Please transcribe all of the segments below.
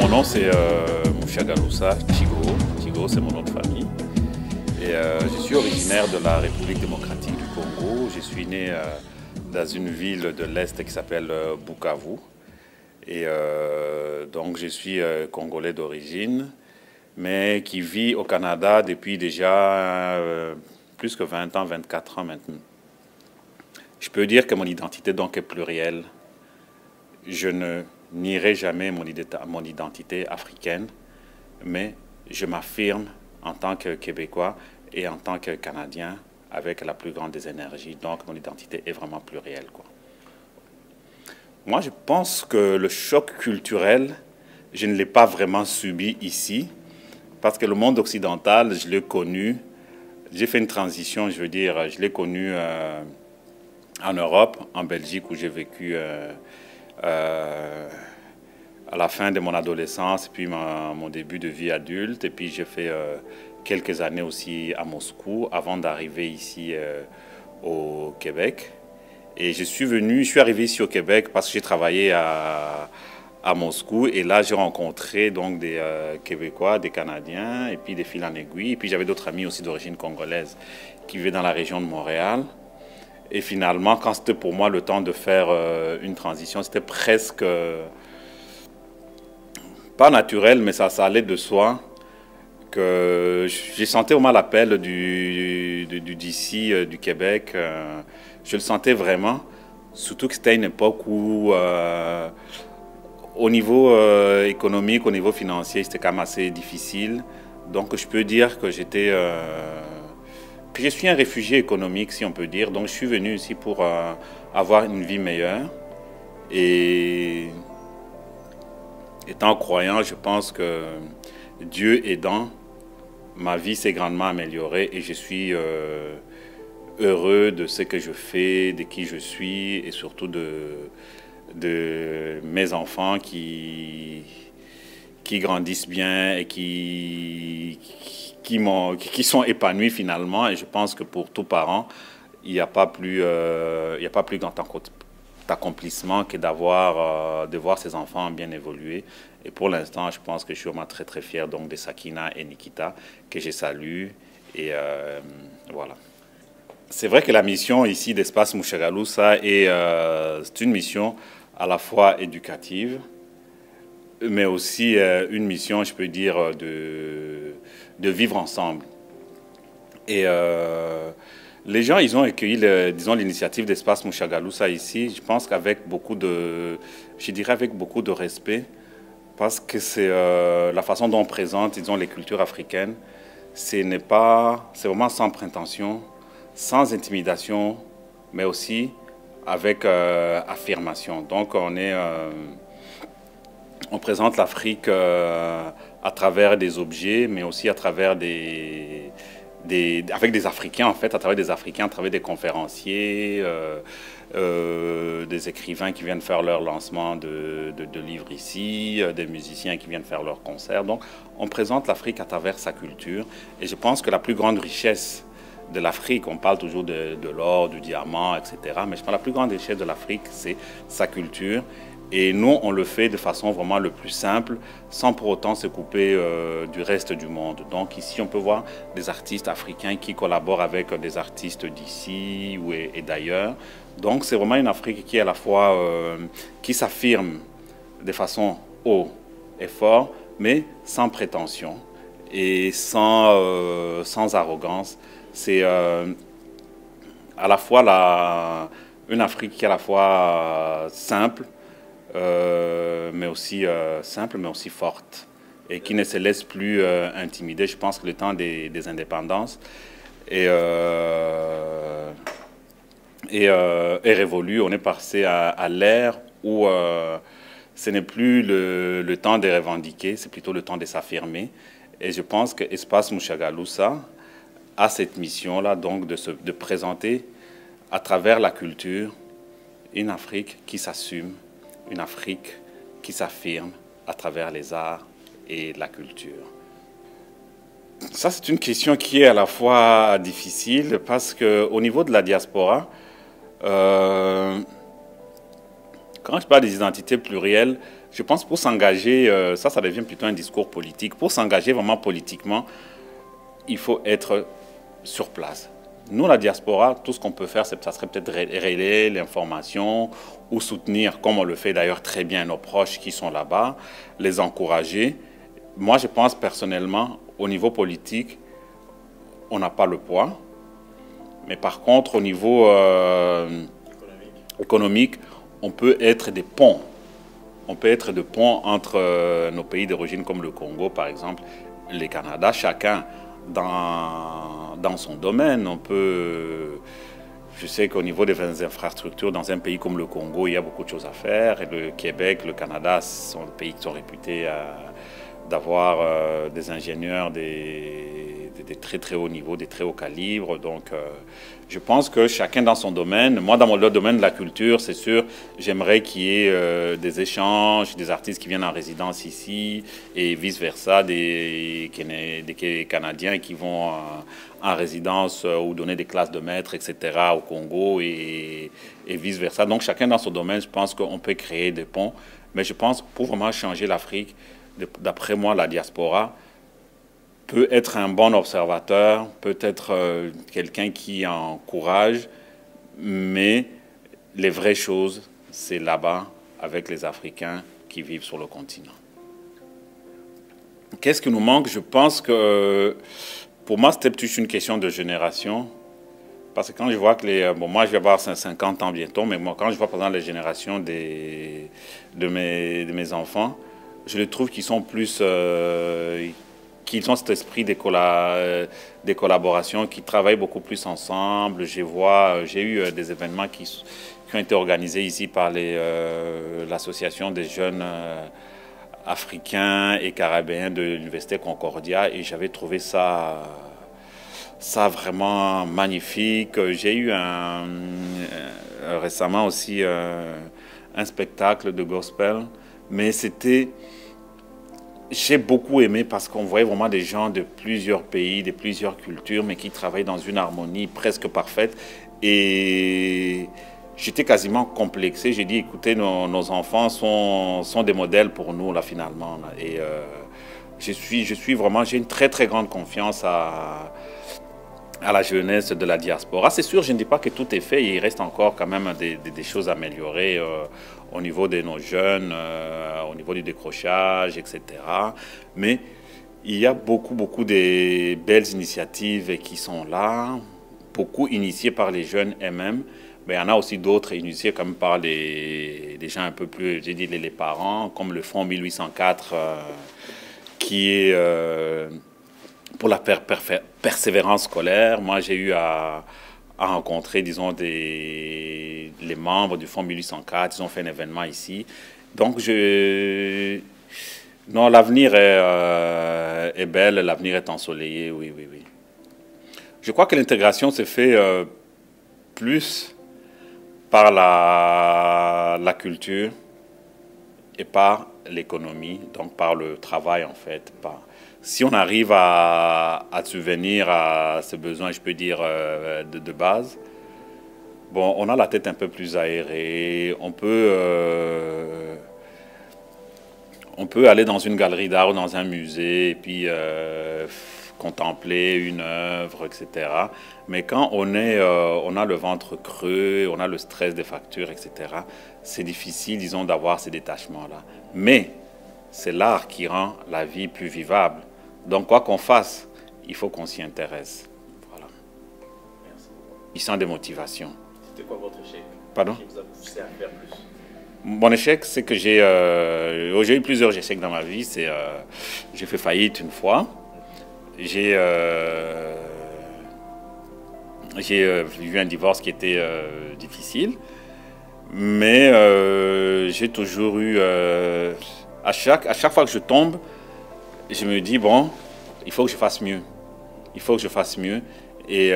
Mon nom c'est Mushagalusa Chigo. Chigo c'est mon nom de famille. Et je suis originaire de la République démocratique du Congo. Je suis né dans une ville de l'Est qui s'appelle Bukavu. Et donc je suis congolais d'origine, mais qui vit au Canada depuis déjà plus que 20 ans, 24 ans maintenant. Je peux dire que mon identité donc est plurielle. Je ne nierai jamais mon identité africaine, mais je m'affirme en tant que Québécois et en tant que Canadien avec la plus grande des énergies. Donc mon identité est vraiment plurielle, quoi. Moi, je pense que le choc culturel, je ne l'ai pas vraiment subi ici, parce que le monde occidental, je l'ai connu. J'ai fait une transition, je veux dire, je l'ai connu en Europe, en Belgique, où j'ai vécu à la fin de mon adolescence, puis mon début de vie adulte. Et puis j'ai fait quelques années aussi à Moscou, avant d'arriver ici au Québec. Et je suis arrivé ici au Québec parce que j'ai travaillé à Moscou. Et là, j'ai rencontré donc des Québécois, des Canadiens, et puis des fils en aiguille. Et puis j'avais d'autres amis aussi d'origine congolaise qui vivaient dans la région de Montréal. Et finalement, quand c'était pour moi le temps de faire une transition, c'était presque pas naturel, mais ça allait de soi, que j'ai senti vraiment l'appel d'ici, du Québec. Je le sentais vraiment, surtout que c'était une époque où, au niveau économique, au niveau financier, c'était quand même assez difficile. Donc je peux dire que j'étais... que je suis un réfugié économique, si on peut dire. Donc je suis venu ici pour avoir une vie meilleure. Et étant croyant, je pense que Dieu aidant, ma vie s'est grandement améliorée et je suis heureux de ce que je fais, de qui je suis et surtout de mes enfants qui grandissent bien et qui sont épanouis finalement. Et je pense que pour tout parent, il n'y a pas plus grand accomplissement que de voir ses enfants bien évoluer. Et pour l'instant, je pense que je suis vraiment très très fier donc de Sakina et Nikita, que je salue. Et voilà. C'est vrai que la mission ici d'Espace Mushagalusa c'est une mission à la fois éducative, mais aussi une mission, je peux dire, de vivre ensemble. Et les gens, ils ont accueilli, disons, l'initiative d'Espace Mushagalusa ici, je pense qu'avec beaucoup de respect, parce que c'est la façon dont on présente, disons, les cultures africaines, c'est vraiment sans prétention, sans intimidation, mais aussi avec affirmation. Donc on présente l'Afrique à travers des objets, mais aussi à travers avec des Africains, en fait, à travers des Africains, à travers des conférenciers, des écrivains qui viennent faire leur lancement de livres ici, des musiciens qui viennent faire leurs concerts. Donc, on présente l'Afrique à travers sa culture. Et je pense que la plus grande richesse de l'Afrique, on parle toujours de l'or, du diamant, etc. Mais je pense que la plus grande richesse de l'Afrique, c'est sa culture. Et nous, on le fait de façon vraiment le plus simple, sans pour autant se couper du reste du monde. Donc ici, on peut voir des artistes africains qui collaborent avec des artistes d'ici et d'ailleurs. Donc c'est vraiment une Afrique qui est à la fois, qui s'affirme de façon haut et fort, mais sans prétention et sans arrogance. C'est à la fois une Afrique qui est à la fois simple, mais aussi simple, mais aussi forte, et qui ne se laisse plus intimider. Je pense que le temps des indépendances est révolu. On est passé à l'ère où ce n'est plus le temps de revendiquer, c'est plutôt le temps de s'affirmer. Et je pense que Espace Mushagalusa a cette mission-là, donc de présenter à travers la culture une Afrique qui s'assume, une Afrique qui s'affirme à travers les arts et la culture. Ça, c'est une question qui est à la fois difficile parce qu'au niveau de la diaspora, quand quand je parle des identités plurielles, je pense pour s'engager, ça devient plutôt un discours politique. Pour s'engager vraiment politiquement, il faut être sur place. Nous, la diaspora, tout ce qu'on peut faire, ça serait peut-être relayer l'information ou soutenir, comme on le fait d'ailleurs très bien nos proches qui sont là-bas, les encourager. Moi, je pense personnellement, au niveau politique, on n'a pas le poids. Mais par contre, au niveau économique, on peut être des ponts. On peut être des ponts entre nos pays d'origine comme le Congo, par exemple, le Canada, chacun dans son domaine. On peut, je sais qu'au niveau des infrastructures, dans un pays comme le Congo, il y a beaucoup de choses à faire. Et le Québec, le Canada sont des pays qui sont réputés d'avoir des ingénieurs des très très hauts niveaux, des très hauts calibres. Donc je pense que chacun dans son domaine. Moi, dans le domaine de la culture, c'est sûr, j'aimerais qu'il y ait des échanges, des artistes qui viennent en résidence ici et vice-versa, des Canadiens qui vont en résidence ou donner des classes de maîtres, etc. au Congo et vice-versa. Donc chacun dans son domaine, je pense qu'on peut créer des ponts. Mais je pense pour vraiment changer l'Afrique, d'après moi, la diaspora peut être un bon observateur, peut être quelqu'un qui encourage, mais les vraies choses, c'est là-bas, avec les Africains qui vivent sur le continent. Qu'est-ce qui nous manque? Je pense que, pour moi, c'était plus une question de génération. Parce que quand je vois que moi, je vais avoir 50 ans bientôt, mais moi, quand je vois, par exemple, les générations de mes enfants, je les trouve qu'ils sont plus... qu'ils ont cet esprit des collaborations, qui travaillent beaucoup plus ensemble. J'ai eu des événements qui ont été organisés ici par l'association des jeunes africains et caribéens de l'Université Concordia et j'avais trouvé ça vraiment magnifique. J'ai eu récemment aussi un spectacle de gospel, mais j'ai beaucoup aimé parce qu'on voyait vraiment des gens de plusieurs pays, de plusieurs cultures, mais qui travaillent dans une harmonie presque parfaite. Et j'étais quasiment complexé. J'ai dit, écoutez, nos enfants sont des modèles pour nous, là, finalement. Là. Et j'ai une très, très grande confiance à la jeunesse de la diaspora. C'est sûr, je ne dis pas que tout est fait. Il reste encore quand même des choses à améliorer au niveau de nos jeunes, au niveau du décrochage, etc. Mais il y a beaucoup de belles initiatives qui sont là, beaucoup initiées par les jeunes eux-mêmes. Mais il y en a aussi d'autres initiées comme par des gens un peu plus, j'ai dit les parents, comme le Fonds 1804, qui est pour la persévérance scolaire. Moi, j'ai eu à rencontrer, disons, les membres du Fonds 1804. Ils ont fait un événement ici. Donc, non, l'avenir est belle, l'avenir est ensoleillé, oui, oui, oui. Je crois que l'intégration se fait plus par la culture et par l'économie, donc par le travail, en fait. Si on arrive à subvenir à ce besoin, je peux dire, de base, bon, on a la tête un peu plus aérée, on peut aller dans une galerie d'art ou dans un musée et puis contempler une œuvre, etc. Mais quand on a le ventre creux, on a le stress des factures, etc., c'est difficile, disons, d'avoir ces détachements-là. Mais c'est l'art qui rend la vie plus vivable. Donc, quoi qu'on fasse, il faut qu'on s'y intéresse. Voilà. Merci. Ils sont des motivations. C'était quoi votre échec? Pardon? Qui vous a poussé à faire plus? Mon échec, c'est que j'ai eu plusieurs échecs dans ma vie. J'ai fait faillite une fois. J'ai eu un divorce qui était difficile. Mais j'ai toujours eu... à chaque fois que je tombe, je me dis, bon, il faut que je fasse mieux. Il faut que je fasse mieux. Et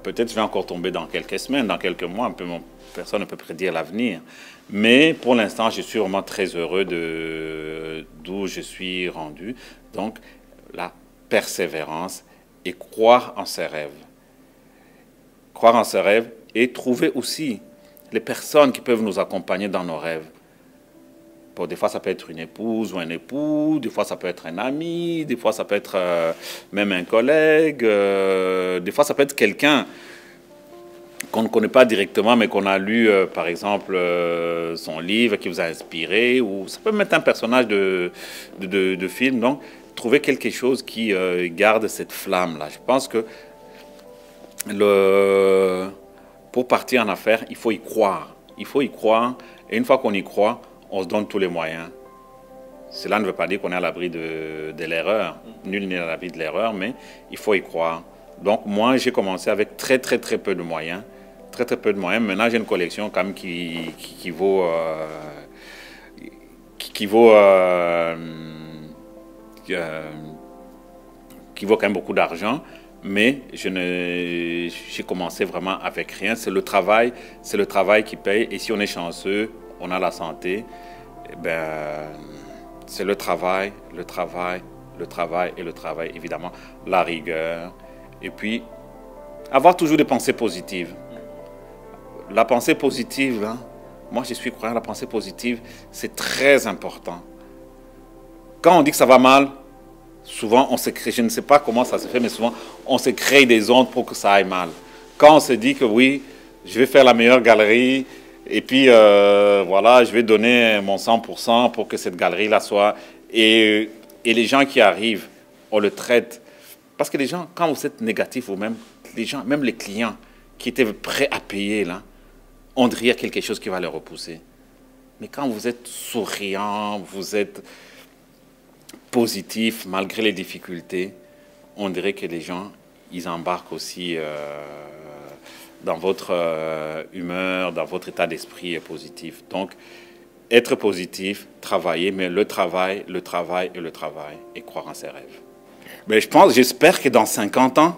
peut-être je vais encore tomber dans quelques semaines, dans quelques mois. Personne ne peut prédire l'avenir. Mais pour l'instant, je suis vraiment très heureux d'où je suis rendu. Donc, la persévérance et croire en ses rêves. Croire en ses rêves et trouver aussi les personnes qui peuvent nous accompagner dans nos rêves. Bon, des fois, ça peut être une épouse ou un époux, des fois, ça peut être un ami, des fois, ça peut être même un collègue, des fois, ça peut être quelqu'un qu'on ne connaît pas directement, mais qu'on a lu, par exemple, son livre qui vous a inspiré, ou ça peut même être un personnage de film. Donc, trouver quelque chose qui garde cette flamme-là. Je pense que pour partir en affaires, il faut y croire. Il faut y croire, et une fois qu'on y croit, on se donne tous les moyens. Cela ne veut pas dire qu'on est à l'abri de l'erreur. Nul n'est à l'abri de l'erreur, mais il faut y croire. Donc moi, j'ai commencé avec très peu de moyens. Très peu de moyens. Maintenant, j'ai une collection quand même qui vaut... qui vaut quand même beaucoup d'argent. Mais j'ai commencé vraiment avec rien. C'est le travail qui paye. Et si on est chanceux, on a la santé, eh ben, c'est le travail, évidemment, la rigueur. Et puis, avoir toujours des pensées positives. La pensée positive, hein, moi je suis croyant, la pensée positive, c'est très important. Quand on dit que ça va mal, souvent on se crée, je ne sais pas comment ça se fait, mais souvent on se crée des ondes pour que ça aille mal. Quand on se dit que oui, je vais faire la meilleure galerie, et puis voilà, je vais donner mon 100% pour que cette galerie-là soit... Et les gens qui arrivent, on le traite. Parce que les gens, quand vous êtes négatif vous-même, les gens, même les clients qui étaient prêts à payer, là, on dirait qu'il y a quelque chose qui va les repousser. Mais quand vous êtes souriant, vous êtes positif, malgré les difficultés, on dirait que les gens, ils embarquent aussi dans votre humeur, dans votre état d'esprit positif. Donc, être positif, travailler, mais le travail, et croire en ses rêves. Mais j'espère que dans 50 ans,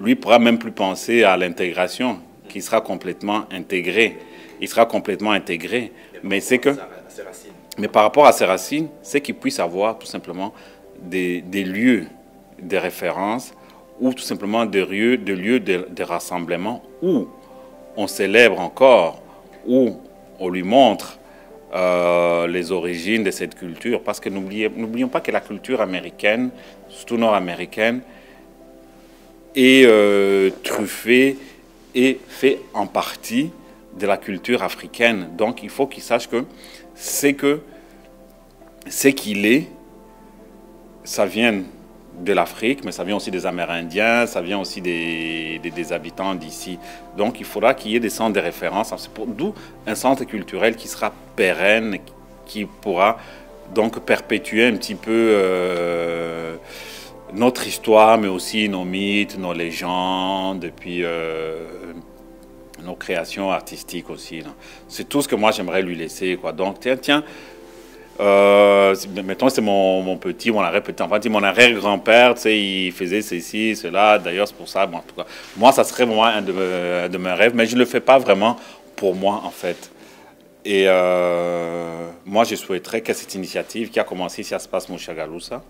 lui pourra même plus penser à l'intégration, qu'il sera complètement intégré. Il sera complètement intégré. Mais c'est que... Mais par rapport à ses racines, c'est qu'il puisse avoir tout simplement des lieux de référence ou tout simplement des lieux de rassemblement où on célèbre encore, où on lui montre les origines de cette culture. Parce que n'oublions pas que la culture américaine, surtout nord-américaine, est truffée et fait en partie de la culture africaine. Donc il faut qu'il sache que ce qu'il est, ça vient de l'Afrique, mais ça vient aussi des Amérindiens, ça vient aussi des habitants d'ici. Donc il faudra qu'il y ait des centres de référence, d'où un centre culturel qui sera pérenne, qui pourra donc perpétuer un petit peu notre histoire, mais aussi nos mythes, nos légendes, et puis nos créations artistiques aussi. C'est tout ce que moi j'aimerais lui laisser, quoi. Donc tiens, mettons c'est mon petit, mon arrière-petit, enfin mon arrière-grand-père, tu sais, il faisait ceci, cela, d'ailleurs c'est pour ça, bon, en tout cas, moi ça serait vraiment un de mes rêves, mais je ne le fais pas vraiment pour moi en fait. Et moi je souhaiterais que cette initiative qui a commencé ici à Espace Mushagalusa,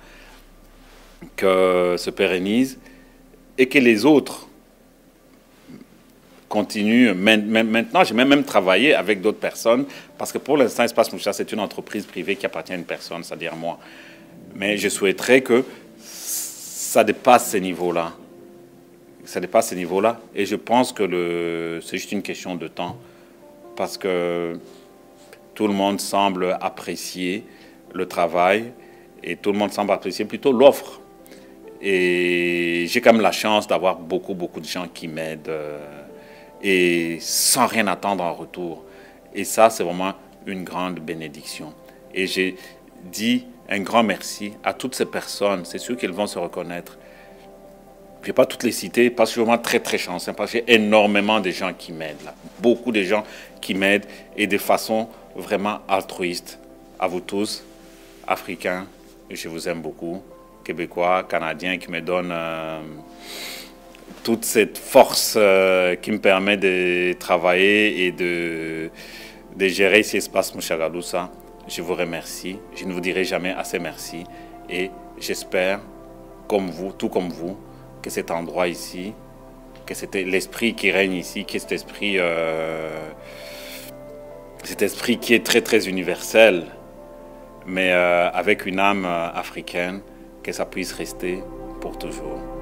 que se pérennise et que les autres continue. Maintenant, j'ai même travaillé avec d'autres personnes, parce que pour l'instant, Espace Moucha, c'est une entreprise privée qui appartient à une personne, c'est-à-dire moi. Mais je souhaiterais que ça dépasse ces niveaux-là. Ça dépasse ces niveaux-là. Et je pense que c'est juste une question de temps, parce que tout le monde semble apprécier le travail, et tout le monde semble apprécier plutôt l'offre. Et j'ai quand même la chance d'avoir beaucoup de gens qui m'aident, et sans rien attendre en retour. Et ça, c'est vraiment une grande bénédiction. Et j'ai dit un grand merci à toutes ces personnes. C'est sûr qu'elles vont se reconnaître. Je ne vais pas toutes les citer parce que je suis vraiment très chanceux, parce que j'ai énormément de gens qui m'aident, là. Beaucoup de gens qui m'aident, et de façon vraiment altruiste. À vous tous, Africains, je vous aime beaucoup, Québécois, Canadiens, qui me donnent... toute cette force qui me permet de travailler et de gérer ici Espace Mushagalusa. Je vous remercie. Je ne vous dirai jamais assez merci. Et j'espère, comme vous, tout comme vous, que cet endroit ici, que c'était l'esprit qui règne ici, que cet esprit cet esprit qui est très très universel, mais avec une âme africaine, que ça puisse rester pour toujours.